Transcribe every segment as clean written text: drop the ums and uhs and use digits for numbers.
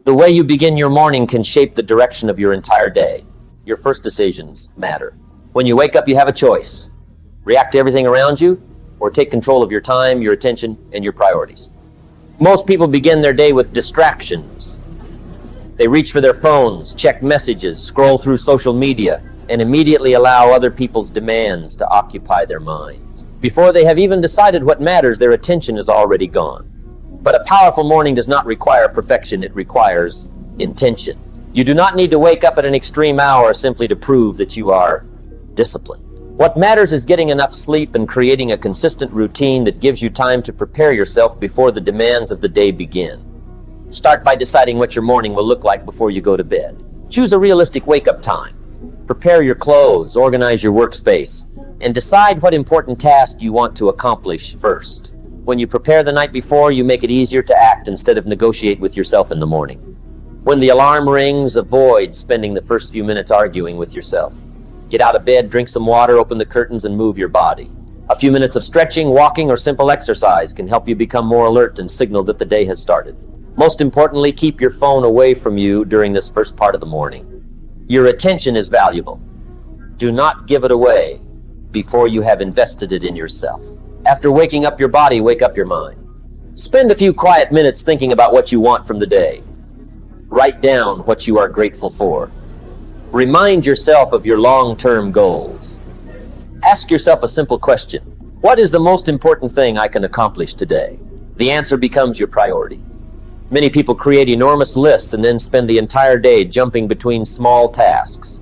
The way you begin your morning can shape the direction of your entire day. Your first decisions matter. When you wake up, you have a choice. React to everything around you, or take control of your time, your attention, and your priorities. Most people begin their day with distractions. They reach for their phones, check messages, scroll through social media, and immediately allow other people's demands to occupy their minds. Before they have even decided what matters, their attention is already gone. But a powerful morning does not require perfection, it requires intention. You do not need to wake up at an extreme hour simply to prove that you are disciplined. What matters is getting enough sleep and creating a consistent routine that gives you time to prepare yourself before the demands of the day begin. Start by deciding what your morning will look like before you go to bed. Choose a realistic wake-up time. Prepare your clothes, organize your workspace, and decide what important task you want to accomplish first. When you prepare the night before, you make it easier to act instead of negotiate with yourself in the morning. When the alarm rings, avoid spending the first few minutes arguing with yourself. Get out of bed, drink some water, open the curtains, and move your body. A few minutes of stretching, walking, or simple exercise can help you become more alert and signal that the day has started. Most importantly, keep your phone away from you during this first part of the morning. Your attention is valuable. Do not give it away before you have invested it in yourself. After waking up your body, wake up your mind. Spend a few quiet minutes thinking about what you want from the day. Write down what you are grateful for. Remind yourself of your long-term goals. Ask yourself a simple question. What is the most important thing I can accomplish today? The answer becomes your priority. Many people create enormous lists and then spend the entire day jumping between small tasks.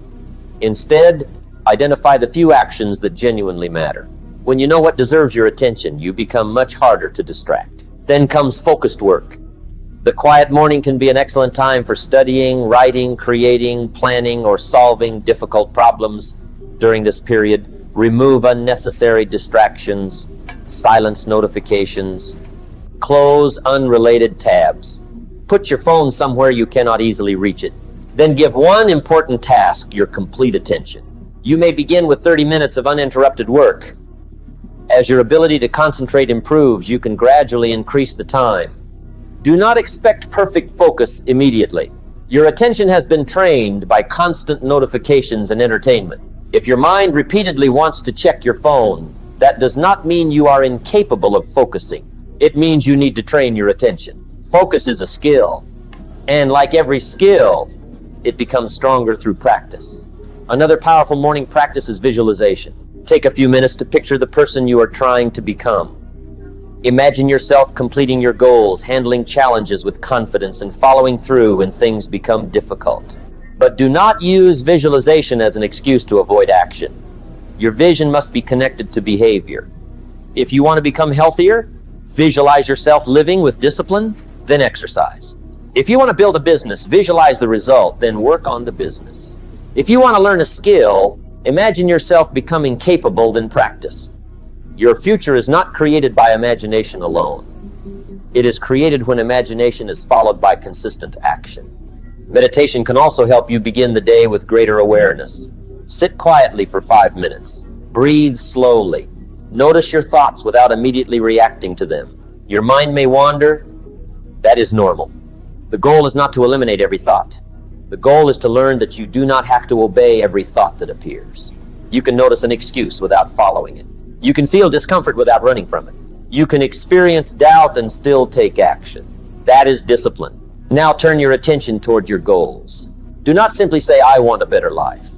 Instead, identify the few actions that genuinely matter. When you know what deserves your attention, you become much harder to distract. Then comes focused work. The quiet morning can be an excellent time for studying, writing, creating, planning, or solving difficult problems. During this period, remove unnecessary distractions, silence notifications, close unrelated tabs. Put your phone somewhere you cannot easily reach it. Then give one important task your complete attention. You may begin with 30 minutes of uninterrupted work. As your ability to concentrate improves, you can gradually increase the time. Do not expect perfect focus immediately. Your attention has been trained by constant notifications and entertainment. If your mind repeatedly wants to check your phone, that does not mean you are incapable of focusing. It means you need to train your attention. Focus is a skill, and like every skill, it becomes stronger through practice. Another powerful morning practice is visualization. Take a few minutes to picture the person you are trying to become. Imagine yourself completing your goals, handling challenges with confidence, and following through when things become difficult. But do not use visualization as an excuse to avoid action. Your vision must be connected to behavior. If you want to become healthier, visualize yourself living with discipline, then exercise. If you want to build a business, visualize the result, then work on the business. If you want to learn a skill, imagine yourself becoming capable, then practice. Your future is not created by imagination alone. It is created when imagination is followed by consistent action. Meditation can also help you begin the day with greater awareness. Sit quietly for 5 minutes. Breathe slowly. Notice your thoughts without immediately reacting to them. Your mind may wander. That is normal. The goal is not to eliminate every thought. The goal is to learn that you do not have to obey every thought that appears. You can notice an excuse without following it. You can feel discomfort without running from it. You can experience doubt and still take action. That is discipline. Now turn your attention toward your goals. Do not simply say, I want a better life.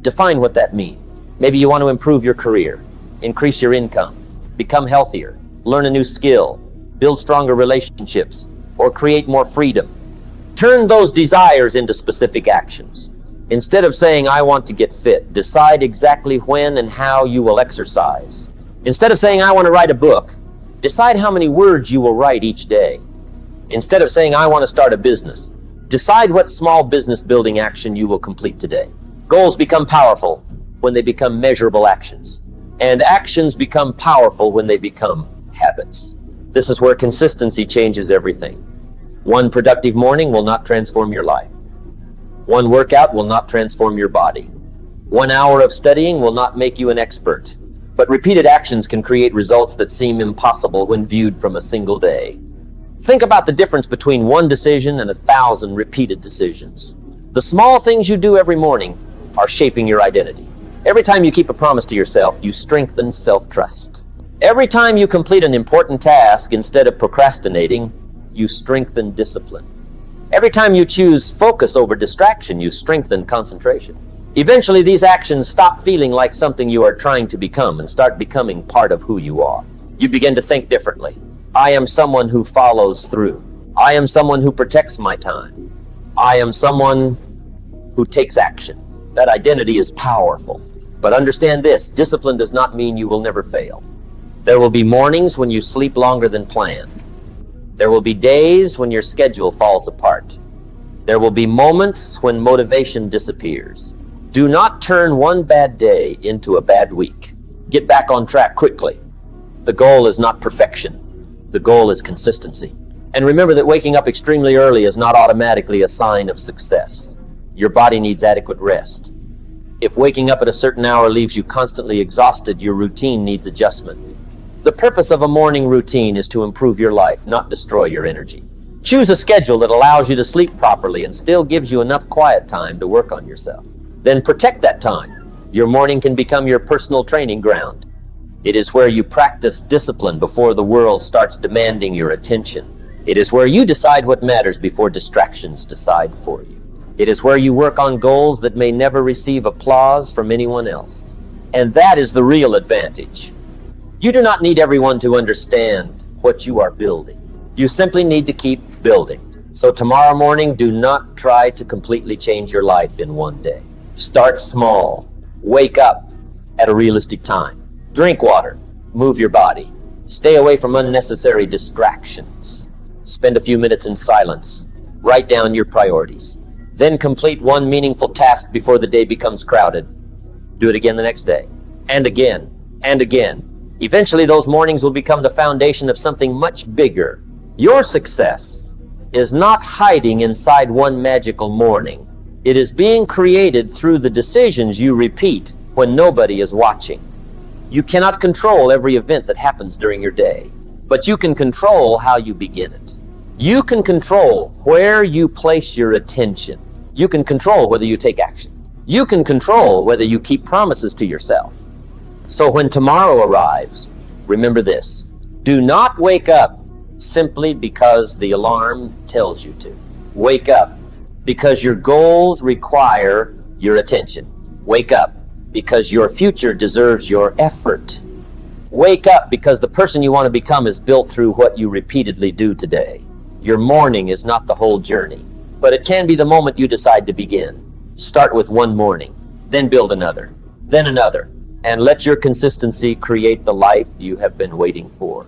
Define what that means. Maybe you want to improve your career, increase your income, become healthier, learn a new skill, build stronger relationships, or create more freedom. Turn those desires into specific actions. Instead of saying, I want to get fit, decide exactly when and how you will exercise. Instead of saying, I want to write a book, decide how many words you will write each day. Instead of saying, I want to start a business, decide what small business building action you will complete today. Goals become powerful when they become measurable actions, and actions become powerful when they become habits. This is where consistency changes everything. One productive morning will not transform your life. One workout will not transform your body. 1 hour of studying will not make you an expert. But repeated actions can create results that seem impossible when viewed from a single day. Think about the difference between one decision and 1,000 repeated decisions. The small things you do every morning are shaping your identity. Every time you keep a promise to yourself, you strengthen self-trust. Every time you complete an important task instead of procrastinating, you strengthen discipline. Every time you choose focus over distraction, you strengthen concentration. Eventually, these actions stop feeling like something you are trying to become and start becoming part of who you are. You begin to think differently. I am someone who follows through. I am someone who protects my time. I am someone who takes action. That identity is powerful. But understand this, discipline does not mean you will never fail. There will be mornings when you sleep longer than planned. There will be days when your schedule falls apart. There will be moments when motivation disappears. Do not turn one bad day into a bad week. Get back on track quickly. The goal is not perfection. The goal is consistency. And remember that waking up extremely early is not automatically a sign of success. Your body needs adequate rest. If waking up at a certain hour leaves you constantly exhausted, your routine needs adjustment. The purpose of a morning routine is to improve your life, not destroy your energy. Choose a schedule that allows you to sleep properly and still gives you enough quiet time to work on yourself. Then protect that time. Your morning can become your personal training ground. It is where you practice discipline before the world starts demanding your attention. It is where you decide what matters before distractions decide for you. It is where you work on goals that may never receive applause from anyone else. And that is the real advantage. You do not need everyone to understand what you are building. You simply need to keep building. So tomorrow morning, do not try to completely change your life in one day. Start small. Wake up at a realistic time. Drink water. Move your body. Stay away from unnecessary distractions. Spend a few minutes in silence. Write down your priorities. Then complete one meaningful task before the day becomes crowded. Do it again the next day. And again. And again. Eventually, those mornings will become the foundation of something much bigger. Your success is not hiding inside one magical morning. It is being created through the decisions you repeat when nobody is watching. You cannot control every event that happens during your day, but you can control how you begin it. You can control where you place your attention. You can control whether you take action. You can control whether you keep promises to yourself. So when tomorrow arrives, remember this. Do not wake up simply because the alarm tells you to. Wake up because your goals require your attention. Wake up because your future deserves your effort. Wake up because the person you want to become is built through what you repeatedly do today. Your morning is not the whole journey, but it can be the moment you decide to begin. Start with one morning, then build another, then another. And let your consistency create the life you have been waiting for.